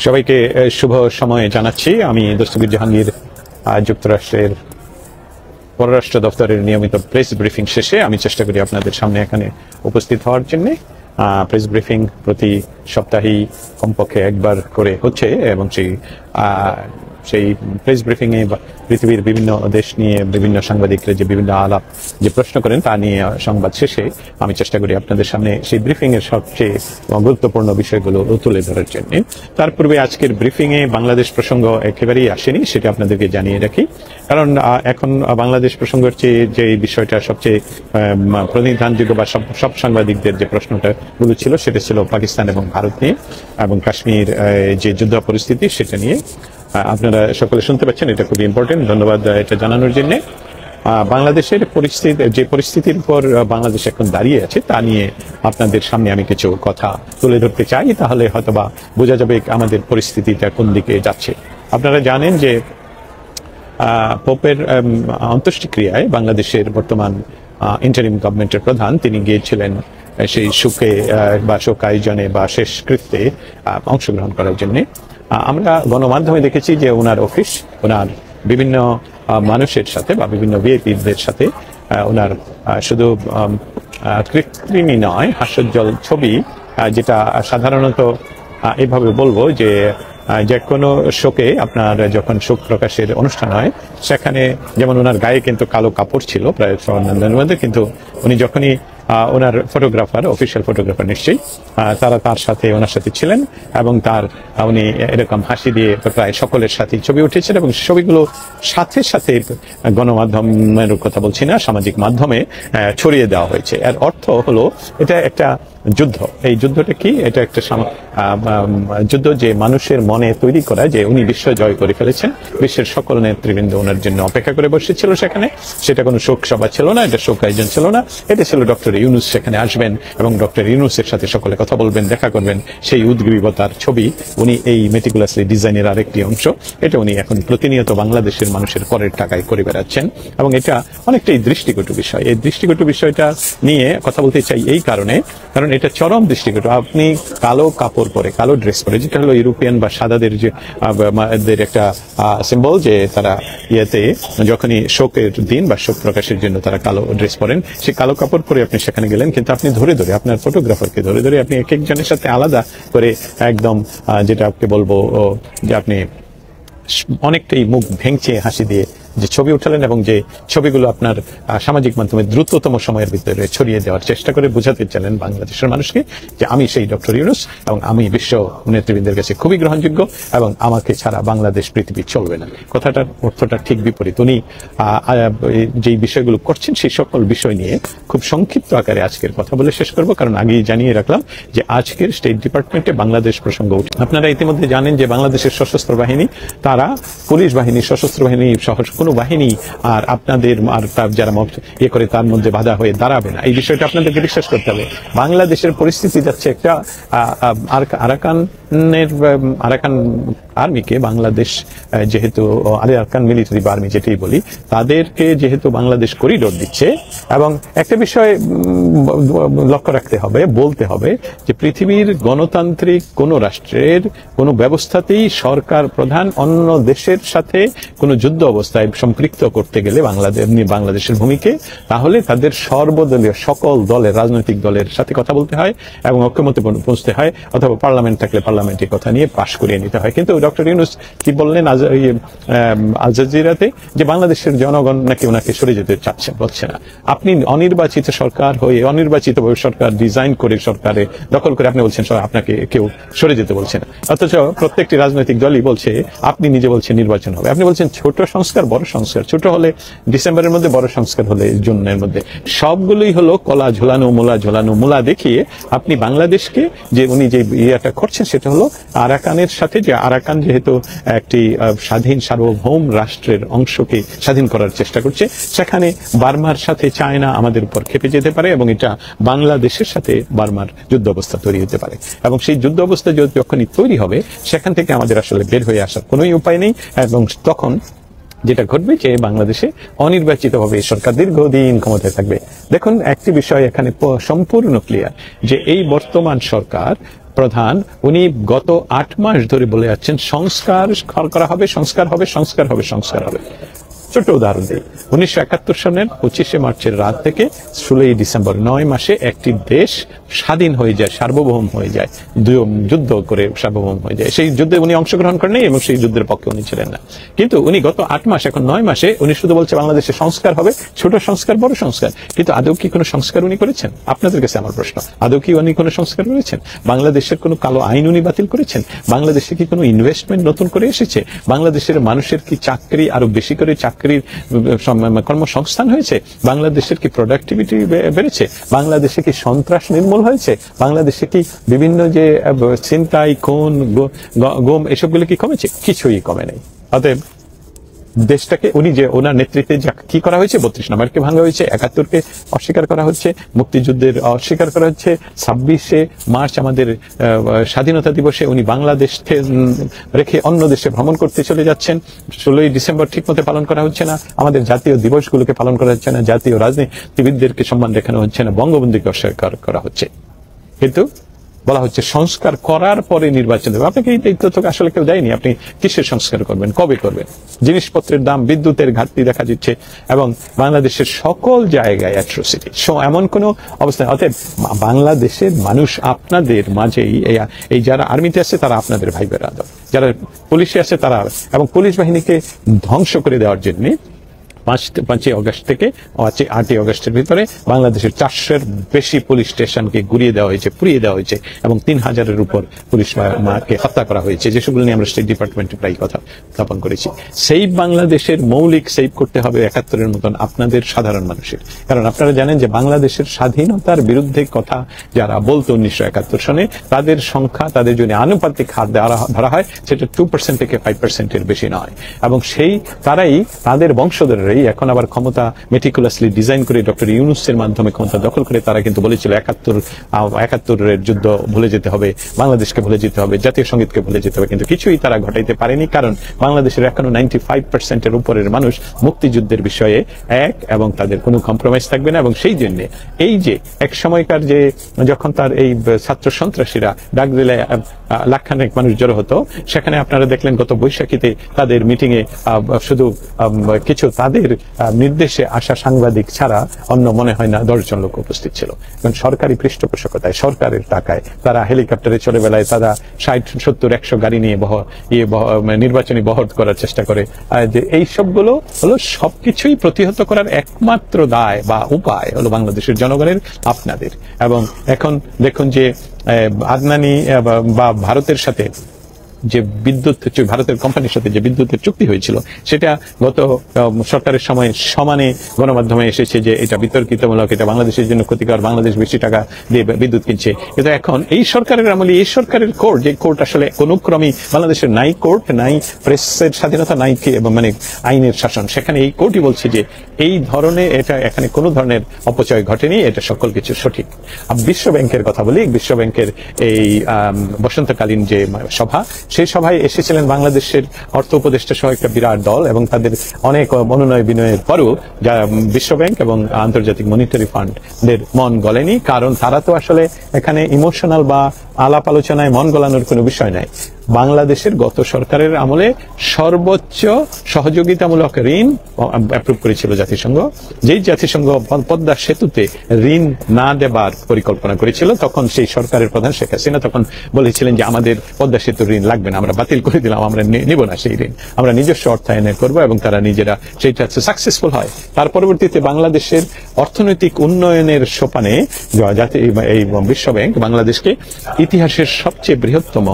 সবাইকে শুভ সময় জানাচ্ছি। আমি দস্তগীর জাহাঙ্গীর যুক্তরাষ্ট্রের পররাষ্ট্র দপ্তরের নিয়মিত প্রেস ব্রিফিং শেষে আমি চেষ্টা করি আপনাদের সামনে এখানে উপস্থিত হওয়ার জন্য। প্রেস ব্রিফিং প্রতি সপ্তাহেই কমপক্ষে একবার করে হচ্ছে এবং সেই প্রেস ব্রিফিং এ পৃথিবীর বিভিন্ন দেশ নিয়ে বিভিন্ন সাংবাদিকরা যে বিভিন্ন আলাপ যে প্রশ্ন করেন তা নিয়ে সংবাদ শেষে আমি চেষ্টা করি আপনাদের সামনে সেই ব্রিফিং এর সবচেয়ে গুরুত্বপূর্ণ বিষয়গুলো তুলে ধরার জন্য। তার পূর্বে আজকের ব্রিফিং এ বাংলাদেশ প্রসঙ্গ একেবারেই আসেনি, সেটা আপনাদেরকে জানিয়ে রাখি। কারণ এখন বাংলাদেশ প্রসঙ্গের চেয়ে যে বিষয়টা সবচেয়ে প্রতিনিধানযোগ্য বা সব সাংবাদিকদের যে প্রশ্নটা গুলো ছিল সেটা ছিল পাকিস্তান এবং ভারত নিয়ে এবং কাশ্মীর যে যুদ্ধ পরিস্থিতি সেটা নিয়ে। আপনারা সকলে শুনতে পাচ্ছেন, এটা খুবই ইম্পর্টেন্ট, ধন্যবাদ এটা জানানোর জন্য। বাংলাদেশের যে পরিস্থিতির উপর বাংলাদেশ এখন দাঁড়িয়ে আছে তা নিয়ে আপনাদের সামনে আমি কিছু কথা তুলে ধরতে চাই, তাহলে হয়তোবা বোঝা যাবে আমাদের পরিস্থিতিটা কোন দিকে যাচ্ছে। আপনারা জানেন যে পোপের অন্ত্যেষ্টিক্রিয়ায় বাংলাদেশের বর্তমান ইন্টারিম গভর্নমেন্টের প্রধান তিনি গিয়েছিলেন সেই শোকে বা শোক আয়োজনে বা শেষকৃত্যে অংশগ্রহণ করার জন্য। আমরা গণমাধ্যমে দেখেছি যে ওনার অফিস ওনার বিভিন্ন মানুষের সাথে বা বিভিন্ন ভিআইপিদের সাথে ওনার শুধু কৃত্রিমই নয় হাস্যোজ্জ্বল ছবি, যেটা সাধারণত এইভাবে বলবো যে কোনো শোকে আপনার যখন শোক প্রকাশের অনুষ্ঠান হয় সেখানে যেমন ওনার গায়ে কিন্তু কালো কাপড় ছিল প্রায় অন্যান্যের মধ্যে, কিন্তু উনি যখনই ওনার ফটোগ্রাফার অফিসিয়াল ফটোগ্রাফার নিশ্চয়ই তারা তার সাথে ওনার সাথে ছিলেন এবং উনি এরকম হাসি দিয়ে প্রায় সকলের সাথে ছবি উঠেছেন এবং ছবিগুলো সাথে সাথে গণমাধ্যমের কথা বলছি না, সামাজিক মাধ্যমে ছড়িয়ে দেওয়া হয়েছে। এর অর্থ হলো এটা একটা যুদ্ধ। এই যুদ্ধটা কি? এটা একটা যুদ্ধ যে মানুষের মনে তৈরি করা যে উনি বিশ্ব জয় করে ফেলেছেন, বিশ্বের সকল নেতৃবৃন্দ ওনার জন্য অপেক্ষা করে বসেছিল সেখানে। সেটা কোনো শোক সভা ছিল না, এটা শোক আয়োজন ছিল না, এটা ছিল ডক্টর ইউনূস সেখানে আসবেন এবং ডক্টর ইউনূসের সাথে সকলে কথা বলবেন, দেখা করবেন। সেই উদ্গ্রীবতার ছবি উনি এই মেটিকুলাসলি ডিজাইনের আরেকটি অংশ। এটা উনি এখন প্রতিনিয়ত বাংলাদেশের মানুষের করের টাকায় করে বেড়াচ্ছেন এবং এটা অনেকটাই দৃষ্টিকটু বিষয়। এই দৃষ্টিকটু বিষয়টা নিয়ে কথা বলতে চাই এই কারণ এটা চরম দৃষ্টিকটু। আপনি কালো কাপড় পরে, কালো ড্রেস পরে, যেটা হলো ইউরোপিয়ান বা সাদাদের যে একটা সিম্বল, যে তারা যখনই শোকের দিন বা শোক প্রকাশের জন্য তারা কালো ড্রেস পরেন, সেই কালো কাপড় পরে আপনি সেখানে গেলেন, কিন্তু আপনি ধরে আপনার ফটোগ্রাফারকে ধরে আপনি এক একজনের সাথে আলাদা করে একদম যেটা আপনি বলবো যে আপনি অনেকটাই মুখ ভেঙচে হাসি দিয়ে যে ছবি উঠালেন এবং যে ছবিগুলো আপনার সামাজিক মাধ্যমে দ্রুততম সময়ের ভিতরে ছড়িয়ে দেওয়ার চেষ্টা করে বোঝাতে চাইলেন বাংলাদেশের মানুষকে যে আমি সেই ডক্টর ইউনূস এবং আমি বিশ্ব নেতৃবৃন্দের কাছে খুবই গ্রহণযোগ্য এবং আমাকে ছাড়া বাংলাদেশ পৃথিবী চলবে না। কথাটার অর্থটা ঠিক বিপরীত। উনি যেই বিষয়গুলো করছেন সেই সকল বিষয় নিয়ে খুব সংক্ষিপ্ত আকারে আজকের কথা বলে শেষ করব, কারণ আগেই জানিয়ে রাখলাম যে আজকের স্টেট ডিপার্টমেন্টে বাংলাদেশ প্রসঙ্গ উঠে। আপনারা ইতিমধ্যে জানেন যে বাংলাদেশের সশস্ত্র বাহিনী, তারা পুলিশ বাহিনী, সশস্ত্র বাহিনী সহ কোনো বাহিনী আর আপনাদের আর যারা করে তার মধ্যে বাধা হয়ে দাঁড়াবে না। এই বিষয়টা আপনাদেরকে বিশ্বাস করতে হবে। বাংলাদেশের পরিস্থিতি যাচ্ছে একটা আরাকান আর্মিকে বাংলাদেশ যেহেতু আরাকান মিলিটারি আর্মি যেটাই বলি, তাদেরকে যেহেতু বাংলাদেশ করিডোর দিচ্ছে, এবং একটা বিষয় লক্ষ্য রাখতে হবে, বলতে হবে যে পৃথিবীর গণতান্ত্রিক কোন রাষ্ট্রের কোন ব্যবস্থাতেই সরকার প্রধান অন্য দেশের সাথে কোনো যুদ্ধ অবস্থায় সম্পৃক্ত করতে গেলে বাংলাদেশের ভূমিকে, তাহলে তাদের সর্বদলীয় সকল দলের রাজনৈতিক দলের সাথে কথা বলতে হয় এবং ঐক্যমত্যে পৌঁছতে হয়, অথবা পার্লামেন্ট থাকলে পার্লামেন্টের কথা নিয়ে পাশ করিয়ে নিতে হয়। কিন্তু ডক্টর ইউনূস কি বললেন আল জাজিরাতে যে বাংলাদেশের জনগণ নাকি ওনাকে সরে যেতে বলছে না। আপনি অনির্বাচিত সরকার হয়ে, অনির্বাচিত সরকার ডিজাইন করে, সরকারে দখল করে আপনি বলছেন আপনাকে কেউ সরে যেতে বলছে না, অথচ প্রত্যেকটি রাজনৈতিক দলই বলছে, আপনি নিজে বলছেন নির্বাচন হবে, আপনি বলছেন ছোট সংস্কার বড় সংস্কার, ছোট হলে ডিসেম্বরের মধ্যে, বড় সংস্কার হলে জুনের মধ্যে। সবগুলোই হলো কলা ঝোলানো মূলা দেখিয়ে আপনি বাংলাদেশকে যে উনি যে ইয়েটা করছেন সেটা হলো আরাকানের সাথে, যে আরাকান যেহেতু একটি স্বাধীন সার্বভৌম রাষ্ট্রের অংশকে স্বাধীন করার চেষ্টা করছে, সেখানে বার্মার সাথে চায়না আমাদের উপর খেপে যেতে পারে এবং এটা বাংলাদেশের সাথে বার্মার যুদ্ধ অবস্থা তৈরি হতে পারে, এবং সেই যুদ্ধ অবস্থা যখনই তৈরি হবে সেখান থেকে আমাদের আসলে বের হয়ে আসার কোনো উপায় নেই। এবং তখন যেটা ঘটবে যে বাংলাদেশে অনির্বাচিতভাবে সরকার দীর্ঘদিন ক্ষমতায় থাকবে। দেখুন, একটি বিষয় এখানে সম্পূর্ণ ক্লিয়ার যে এই বর্তমান সরকার প্রধান, উনি গত 8 মাস ধরে বলে যাচ্ছেন সংস্কার করা হবে, সংস্কার হবে, সংস্কার হবে, সংস্কার হবে। ছোট উদাহরণ দিই, 1971 সালের 25শে মার্চের রাত থেকে 16ই ডিসেম্বর 9 মাসে একটি দেশ স্বাধীন হয়ে যায়, সার্বভৌম হয়ে যায়, যুদ্ধ করে সার্বভৌম হয়ে যায়। সেই যুদ্ধে উনি অংশগ্রহণ করেন এবং সেই যুদ্ধের পক্ষে উনি ছিলেন না। কিন্তু উনি গত 8 মাস, এখন 9 মাসে উনি শুধু বলছে বাংলাদেশে সংস্কার হবে, ছোট সংস্কার, বড় সংস্কার। কিন্তু আদৌ কি কোনো সংস্কার উনি করেছেন? আপনাদের কাছে আমার প্রশ্ন, আদৌ কি উনি কোনো সংস্কার করেছেন? বাংলাদেশের কোনো কালো আইন উনি বাতিল করেছেন? বাংলাদেশে কি কোনো ইনভেস্টমেন্ট নতুন করে এসেছে? বাংলাদেশের মানুষের কি চাকরি আরো বেশি করে চাকরির কর্মসংস্থান হয়েছে? বাংলাদেশের কি প্রোডাক্টিভিটি বেড়েছে? বাংলাদেশে কি সন্ত্রাস নির্মূল হয়েছে? বাংলাদেশে কি বিভিন্ন যে ছিনতাই, খুন, গুম এসবগুলো কি কমেছে? কিছুই কমে নেই। অতএব দেশটাকে উনি যে ওনার নেতৃত্বে কি করা হয়েছে, 32 নম্বরকে ভাঙা হয়েছে, 71কে অস্বীকার করা হচ্ছে, মুক্তিযুদ্ধের অস্বীকার করা হচ্ছে, 26শে মার্চ আমাদের স্বাধীনতা দিবসে উনি বাংলাদেশ রেখে অন্য দেশে ভ্রমণ করতে চলে যাচ্ছেন, 16ই ডিসেম্বর ঠিক মতো পালন করা হচ্ছে না, আমাদের জাতীয় দিবসগুলোকে পালন করা হচ্ছে না, জাতীয় রাজনীতিবিদদেরকে সম্মান দেখানো হচ্ছে না, বঙ্গবন্ধুকে অস্বীকার করা হচ্ছে। কিন্তু বলা হচ্ছে সংস্কার করার পরে নির্বাচন দেবে। আপনাকে এই তথ্য আসলে কেউ দেয়নি। আপনি কিসের সংস্কার করবেন, কবে করবেন? জিনিসপত্রের দাম, বিদ্যুতের ঘাটতি দেখা দিচ্ছে এবং বাংলাদেশের সকল জায়গায় অ্যাট্রোসিটি, এমন কোন অবস্থা। অতএব বাংলাদেশের মানুষ আপনাদের মাঝেই, এই যারা আর্মিতে আছে তারা আপনাদের ভাই বেরাদর, যারা পুলিশে আছে তারা, এবং পুলিশ বাহিনীকে ধ্বংস করে দেওয়ার জন্য 5ই আগস্ট থেকে 8ই আগস্টের ভিতরে বাংলাদেশের 400-এর বেশি পুলিশ স্টেশনকে গুড়িয়ে দেওয়া হয়েছে, পুড়িয়ে দেওয়া হয়েছে এবং 3000-এর উপর পুলিশ মাকে হত্যা করা হয়েছে, যেসবগুলো নিয়ে আমরা স্টেট ডিপার্টমেন্টে প্রায় কথা স্থাপন করেছি। সেই বাংলাদেশের মৌলিক সেভ করতে হবে 71-এর মতন আপনাদের সাধারণ মানুষের। কারণ আপনারা জানেন যে বাংলাদেশের স্বাধীনতার বিরুদ্ধে কথা যারা বলতো 1971 সনে, তাদের সংখ্যা, তাদের যদি আনুপাতিক হার ধরা হয় সেটা 2% থেকে 5%-এর বেশি নয়। এবং সেই তারাই, তাদের বংশধরের এখন আবার ক্ষমতা মেটিকুলাসলি ডিজাইন করে ডক্টর ইউনূসের মাধ্যমে ক্ষমতা দখল করে তারা কিন্তু বলেছিল 71-এর যুদ্ধ ভুলে যেতে হবে, বাংলাদেশকে ভুলে যেতে হবে, জাতীয় সঙ্গীতকে ভুলে যেতে হবে। কিন্তু কিছুই তারা ঘটাইতে পারেনি, কারণ বাংলাদেশের এখনো 95%-এর উপরের মানুষ মুক্তিযুদ্ধের বিষয়ে এক, এবং তাদের কোনো কম্প্রোমাইজ থাকবে না। এবং সেই জন্য এই যে এক সময়কার যে যখন তার এই ছাত্র সন্ত্রাসীরা ডাক দিলে লাখখানেক মানুষ জড়ো হতো, সেখানে আপনারা দেখলেন গত বৈশাখীতে তাদের মিটিং এ শুধু কিছু তাদের নির্দেশে আসা সাংবাদিক ছাড়া অন্য মনে হয় না 10 জন লোক উপস্থিত ছিল। এবং সরকারি পৃষ্ঠপোষকতায়, সরকারের টাকায় তারা হেলিকপ্টারে চলে বেলায় তারা 60, 70, 100 গাড়ি নিয়ে নির্বাচনী বহর করার চেষ্টা করে। যে এই সবগুলো হলো সবকিছুই প্রতিহত করার একমাত্র দায় বা উপায় হলো বাংলাদেশের জনগণের, আপনাদের। এবং এখন দেখুন যে আদনানি বা ভারতের সাথে যে ভারতের কোম্পানির সাথে যে বিদ্যুতের চুক্তি হয়েছিল, সেটা গত সরকারের সময় সমানে গণমাধ্যমে এসেছে যে এটা বিতর্কিতমূলক, এটা বাংলাদেশের জন্য ক্ষতিকর, বাংলাদেশ বেশি টাকা দিয়ে বিদ্যুৎ কিনছে। কিন্তু এখন এই সরকারের আমলে এই সরকারের কোর্ট, যে কোর্ট আসলে কোনো ক্রমেই বাংলাদেশের নাই কোর্ট, নাই প্রেসের স্বাধীনতা, নাই মানে আইনের শাসন, সেখানে এই কোর্টই বলছে যে এই ধরনের এখানে কোনো ধরনের অপচয় ঘটেনি, এটা সকল কিছু সঠিক। বিশ্ব ব্যাংকের কথা বলি, বিশ্ব ব্যাংকের এই বসন্তকালীন যে সভা, সেই সভায় এসেছিলেন বাংলাদেশের অর্থ উপদেষ্টা সহ একটা বিরাট দল, এবং তাদের অনেক অনুনয় বিনয়ের পরও বিশ্ব ব্যাংক এবং আন্তর্জাতিক মনিটারি ফান্ডের মন গলেনি। কারণ তারা তো আসলে এখানে ইমোশনাল বা আলাপ আলোচনায় মন গলানোর কোনো বিষয় নাই। বাংলাদেশের গত সরকারের আমলে সর্বোচ্চ সহযোগিতামূলক ঋণ অ্যাপ্রুভ করেছিল জাতিসংঘ, যেই জাতিসংঘ পদ্মা সেতুতে ঋণ না দেবার পরিকল্পনা করেছিল, তখন সেই সরকারের প্রধান শেখ হাসিনা তখন বলেছিলেন যে আমাদের পদ্মা সেতুর ঋণ লাগবে না, আমরা বাতিল করে দিলাম, আমরা নিব না সেই ঋণ, আমরা নিজস্ব অর্থায়নে করবো, এবং তারা নিজেরা সেইটা সাকসেসফুল হয়। তার পরবর্তীতে বাংলাদেশের অর্থনৈতিক উন্নয়নের সোপানে এই বিশ্ব ব্যাংক বাংলাদেশকে ইতিহাসের সবচেয়ে বৃহত্তম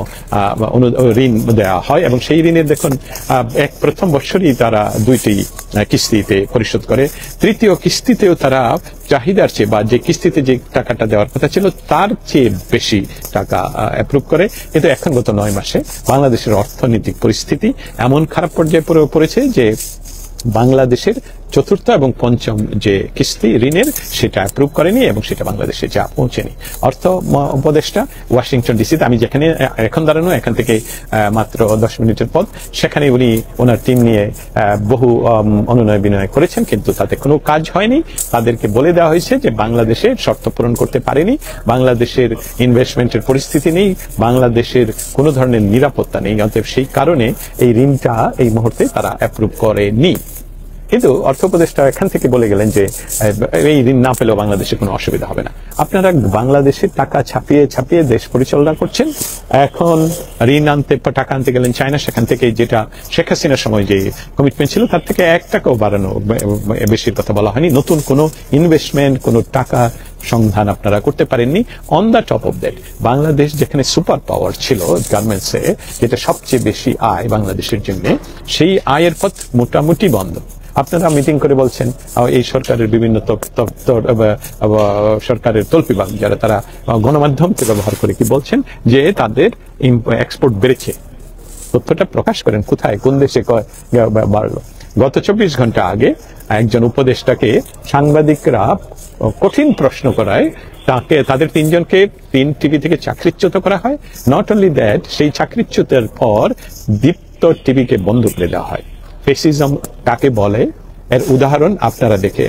ঋণ দেওয়া হয়, এবং সেই ঋণের দেখুন প্রথম বছরই তারা 2টি কিস্তিতে পরিশোধ করে, তৃতীয় কিস্তিতেও তারা চাহিদার চেয়ে বা যে কিস্তিতে যে টাকাটা দেওয়ার কথা ছিল তার চেয়ে বেশি টাকা অ্যাপ্রুভ করে। কিন্তু এখন গত 9 মাসে বাংলাদেশের অর্থনৈতিক পরিস্থিতি এমন খারাপ পর্যায়ে পড়েছে যে বাংলাদেশের চতুর্থ এবং পঞ্চম যে কিস্তি ঋণের সেটা অ্যাপ্রুভ করেনি এবং সেটা বাংলাদেশে যা পৌঁছেনি। অর্থ উপদেষ্টা ওয়াশিংটন ডিসিতে, আমি যেখানে এখন দাঁড়ানো এখান থেকে মাত্র 10 মিনিটের পথ, সেখানে উনি ওনার টিম নিয়ে বহু অনুনয় বিনয় করেছেন, কিন্তু তাতে কোনো কাজ হয়নি। তাদেরকে বলে দেওয়া হয়েছে যে বাংলাদেশের শর্ত পূরণ করতে পারেনি, বাংলাদেশের ইনভেস্টমেন্টের পরিস্থিতি নেই, বাংলাদেশের কোনো ধরনের নিরাপত্তা নেই, অতএব সেই কারণে এই ঋণটা এই মুহূর্তে তারা অ্যাপ্রুভ করেনি। কিন্তু অর্থ উপদেষ্টা এখান থেকে বলে গেলেন যে এই ঋণ না পেলেও বাংলাদেশে কোনো অসুবিধা হবে না। আপনারা বাংলাদেশের টাকা ছাপিয়ে ছাপিয়ে দেশ পরিচালনা করছেন। এখন ঋণ টাকা আনতে গেলেন চায়না, সেখান থেকে যেটা শেখ হাসিনার সময় যে কমিটমেন্ট ছিল তার থেকে 1 টাকাও বাড়ানো বেশির কথা বলা হয়নি। নতুন কোনো ইনভেস্টমেন্ট, কোনো টাকা সন্ধান আপনারা করতে পারেননি। On the top of that, Bangladesh যেখানে সুপার পাওয়ার ছিল গার্মেন্টসে, যেটা সবচেয়ে বেশি আয় বাংলাদেশের জন্য, সেই আয়ের পথ মোটামুটি বন্ধ। আপনারা মিটিং করে বলছেন এই সরকারের বিভিন্ন সরকারের তল্পিবাগ যারা, তারা গণমাধ্যমকে ব্যবহার করে কি বলছেন যে তাদের এক্সপোর্ট বেড়েছে। তথ্যটা প্রকাশ করেন, কোথায়, কোন দেশে বাড়লো? গত 24 ঘন্টা আগে একজন উপদেষ্টাকে সাংবাদিকরা কঠিন প্রশ্ন করায়, তাদের 3 জনকে 3 টিভি থেকে চাকরিচ্যুত করা হয়। নট অনলি দ্যাট, সেই চাকরিচ্যুতের পর দীপ্ত টিভিকে বন্ধ করে দেওয়া হয়। ফেসিজম কাকে বলে এর উদাহরণ আপনারা দেখে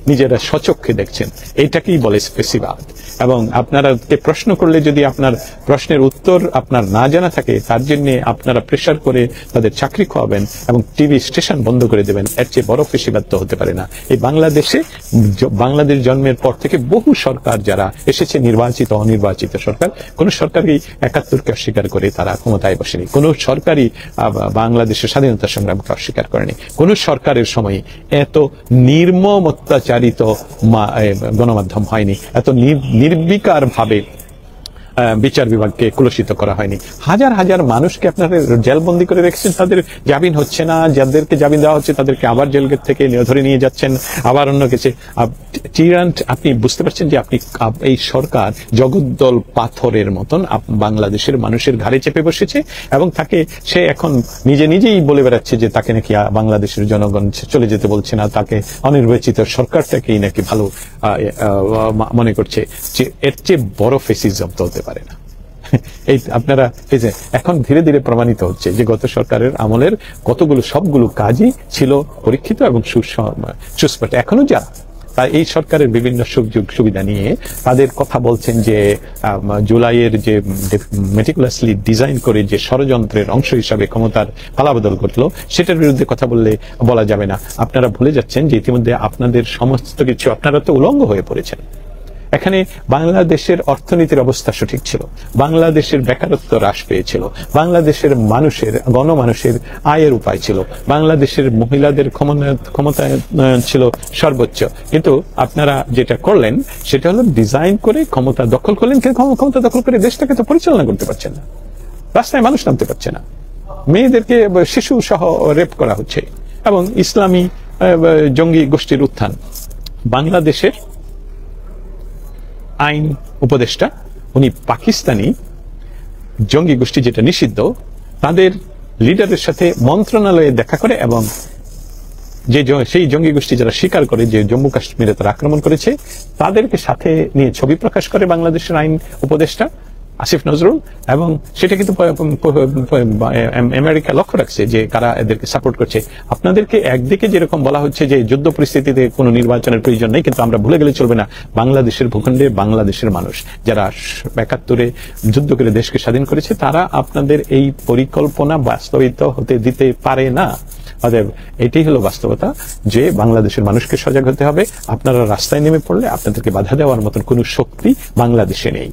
নিজেরা স্বচক্ষে দেখছেন। এইটাকেই বলে ফেসিবাদ। এবং আপনারাকে প্রশ্ন করলে যদি আপনার প্রশ্নের উত্তর আপনার না জানা থাকে, তার জন্য আপনারা প্রেশার করে তাদের চাকরি খাওয়াবেন এবং টিভি স্টেশন বন্ধ করে দেবেন, এর চেয়ে বড় ফেসিবাদ তো হতে পারে না। এই বাংলাদেশ জন্মের পর থেকে বহু সরকার যারা এসেছে, নির্বাচিত অনির্বাচিত সরকার, কোন সরকারই 71কে অস্বীকার করে তারা ক্ষমতায় বসেনি। কোন সরকারই বাংলাদেশের স্বাধীনতা সংগ্রামকে অস্বীকার করেনি। কোন সরকারের সময় এত নির্মম অত্যাচারিত গণমাধ্যম হয়নি, এত নির্বিকার ভাবে বিচার বিভাগকে কলুষিত করা হয়নি। হাজার হাজার মানুষকে আপনারা জেলবন্দি করে রেখেছেন, তাদের জামিন হচ্ছে না, যাদেরকে জামিন দেওয়া হচ্ছে তাদেরকে আবার জেল থেকে ধরে নিয়ে যাচ্ছেন, আবার অন্য কিছু টিরান্ট। আপনি বুঝতে পারছেন যে আপনি এই সরকার জগদ্দল পাথরের মতন বাংলাদেশের মানুষের ঘাড়ে চেপে বসেছে এবং সে এখন নিজেই বলে বেড়াচ্ছে যে তাকে নাকি বাংলাদেশের জনগণ চলে যেতে বলছে না, তাকে অনির্বাচিত সরকারটাকেই নাকি ভালো মনে করছে। এর চেয়ে বড় ফেসিজম তো হতে পারে না। এই আপনারা এই যে এখন ধীরে ধীরে প্রমাণিত হচ্ছে যে গত সরকারের আমলের সবগুলো কাজই ছিল পরীক্ষিত এবং সুস্পষ্ট। এখনো যারা এই সরকারের বিভিন্ন সুযোগ সুবিধা নিয়ে তাদের কথা বলছেন যে জুলাইয়ের যে মেটিকুলাসলি ডিজাইন করে যে ষড়যন্ত্রের অংশ হিসাবে ক্ষমতার পালাবদল ঘটলো, সেটার বিরুদ্ধে কথা বলা যাবে না। আপনারা ভুলে যাচ্ছেন যে ইতিমধ্যে আপনাদের সমস্ত কিছু আপনারা তো উলঙ্গ হয়ে পড়েছেন। এখানে বাংলাদেশের অর্থনীতির অবস্থা সঠিক ছিল, বাংলাদেশের বেকারত্ব হ্রাস পেয়েছিল, বাংলাদেশের গণমানুষের আয়ের উপায় ছিল, বাংলাদেশের মহিলাদের ক্ষমতায়ন ছিল সর্বোচ্চ। কিন্তু আপনারা যেটা করলেন সেটা হলো ডিজাইন করে ক্ষমতা দখল করলেন, কিন্তু ক্ষমতা দখল করে দেশটাকে তো পরিচালনা করতে পারছেন না। রাস্তায় মানুষ নামতে পারছে না, মেয়েদেরকে শিশু সহ রেপ করা হচ্ছে এবং ইসলামী জঙ্গি গোষ্ঠীর উত্থান। বাংলাদেশের আইন উপদেষ্টা উনি পাকিস্তানি জঙ্গি গোষ্ঠী যেটা নিষিদ্ধ, তাদের লিডারের সাথে মন্ত্রণালয়ে দেখা করে এবং সেই জঙ্গি গোষ্ঠী যারা স্বীকার করে যে জম্মু কাশ্মীরে তারা আক্রমণ করেছে, তাদেরকে সাথে নিয়ে ছবি প্রকাশ করে বাংলাদেশের আইন উপদেষ্টা আসিফ নজরুল। এবং সেটা কিন্তু আমেরিকা লক্ষ্য রাখছে যে কারা এদেরকে সাপোর্ট করছে। আপনাদেরকে একদিকে যেরকম বলা হচ্ছে যে যুদ্ধ পরিস্থিতিতে কোনো নির্বাচনের প্রয়োজন নেই, কিন্তু আমরা ভুলে গেলে চলবে না বাংলাদেশের ভূখণ্ডে বাংলাদেশের মানুষ যারা ৭১ যুদ্ধ করে দেশকে স্বাধীন করেছে, তারা আপনাদের এই পরিকল্পনা বাস্তবায়িত হতে দিতে পারে না। অতএব এটাই হলো বাস্তবতা যে বাংলাদেশের মানুষকে সজাগ হতে হবে। আপনারা রাস্তায় নেমে পড়লে আপনাদেরকে বাধা দেওয়ার মতন কোনো শক্তি বাংলাদেশে নেই।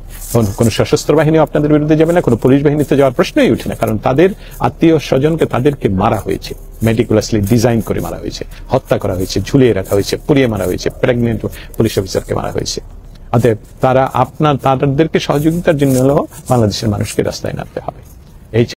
কোনো সশস্ত্র বাহিনীও আপনাদের বিরুদ্ধে যাবে না, কোনো পুলিশ বাহিনীতে যাওয়ার প্রশ্নই উঠে না, কারণ তাদের আত্মীয় স্বজনকে তাদেরকে মারা হয়েছে, মেটিকুলাসলি ডিজাইন করে মারা হয়েছে, হত্যা করা হয়েছে, ঝুলিয়ে রাখা হয়েছে, পুড়িয়ে মারা হয়েছে, প্রেগনেন্ট পুলিশ অফিসারকে মারা হয়েছে। অতএব তাদেরকে সহযোগিতার জন্য বাংলাদেশের মানুষকে রাস্তায় নামতে হবে।